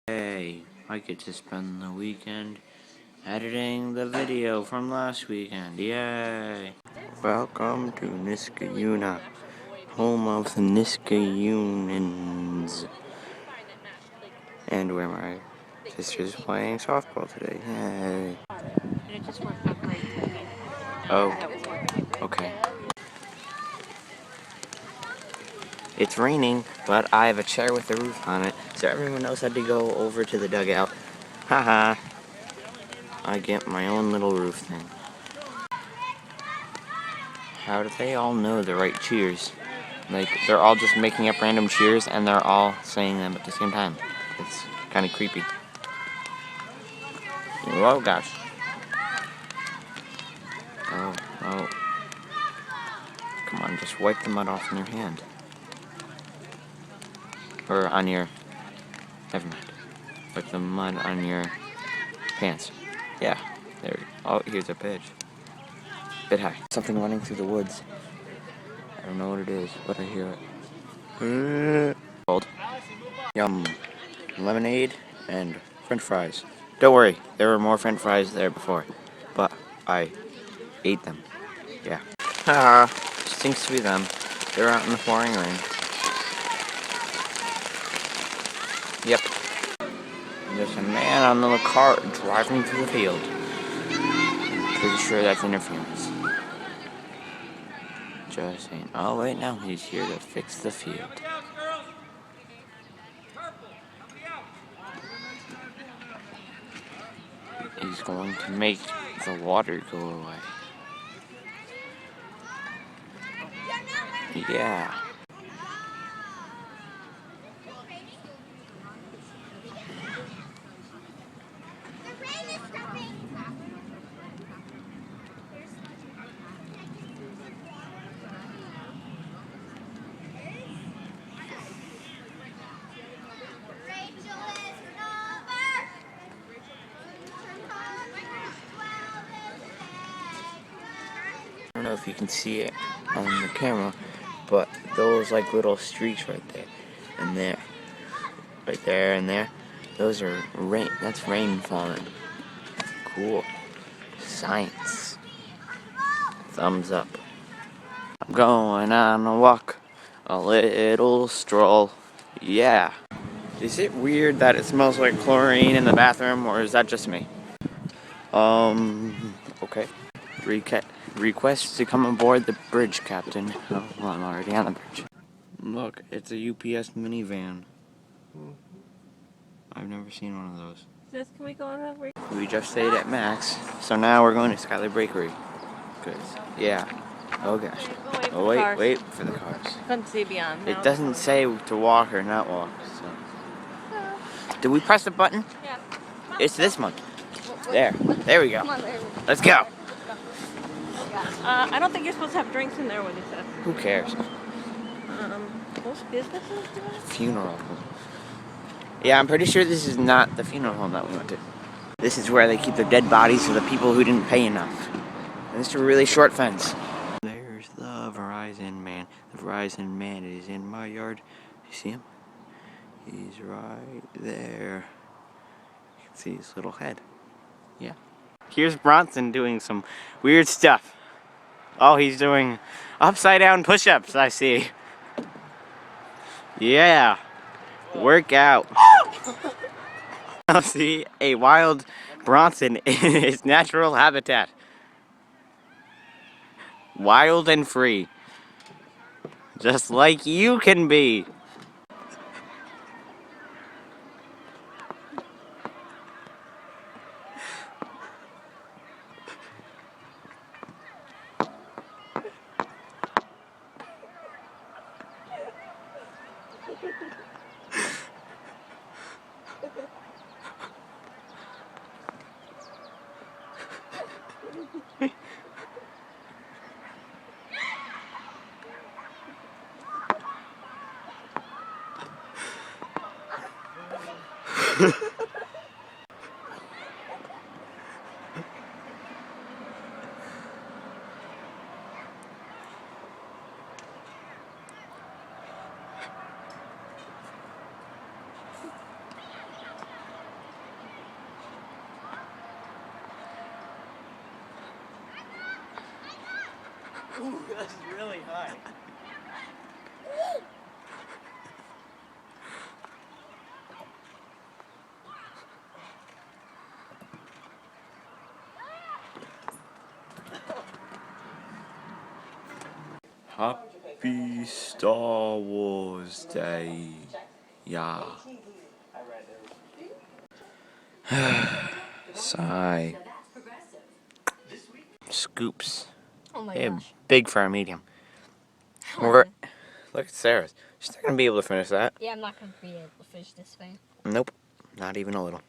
Hey, I get to spend the weekend editing the video from last weekend. Yay! Welcome to Niskayuna, home of the Niskayunans, and where my sister's playing softball today. Yay! It just worked out great today. Oh, okay. It's raining, but I have a chair with a roof on it, so everyone else had to go over to the dugout. Haha. I get my own little roof thing. How do they all know the right cheers? Like, they're all just making up random cheers and they're all saying them at the same time. It's kind of creepy. Oh gosh. Oh. Come on, just wipe the mud off in your hand. Or on your... Never mind. Wipe the mud on your pants. Yeah, there we go. Oh, here's a pitch. Bit high. Something running through the woods. I don't know what it is, but I hear it. Cold. Yum. Lemonade and French fries. Don't worry, there were more French fries there before, but I ate them. Yeah. Haha, stinks to be them. They're out in the pouring rain. Yep. There's a man on the car driving through the field. Pretty sure that's interference. Just saying. Oh wait, no, he's here to fix the field. He's going to make the water go away. Yeah. I don't know if you can see it on the camera, but those like little streaks right there and there, right there and there, those are rain. That's rain falling. Cool. Science. Thumbs up. I'm going on a walk, a little stroll. Yeah. Is it weird that it smells like chlorine in the bathroom, or is that just me? Okay. Request to come aboard the bridge, Captain. Oh, well, I'm already on the bridge. Look, it's a UPS minivan. I've never seen one of those. Sis, can we go on a break? We just stayed at Max, so now we're going to Skylar Bakery. Good. Yeah. Oh gosh. Oh wait for the cars. Couldn't see beyond. It doesn't say to walk or not walk, so. Did we press the button? Yeah. It's this one. There we go. Come on, there. Let's go. I don't think you're supposed to have drinks in there when you said. Who cares? Most businesses do it? Funeral home. Yeah, I'm pretty sure this is not the funeral home that we went to. This is where they keep the dead bodies of the people who didn't pay enough. And it's a really short fence. There's the Verizon man. The Verizon man is in my yard. You see him? He's right there. You can see his little head. Yeah. Here's Bronson doing some weird stuff. Oh, he's doing upside down push-ups, I see. Yeah. Work out. I'll see a wild Bronson in his natural habitat. Wild and free. Just like you can be. Ooh, that's really high. Happy Star Wars Day. Yeah. Sigh. Scoops. Oh my Yeah, gosh. big for a medium. Look at Sarah's. She's not gonna be able to finish that. Yeah, I'm not gonna be able to finish this thing. Nope. Not even a little.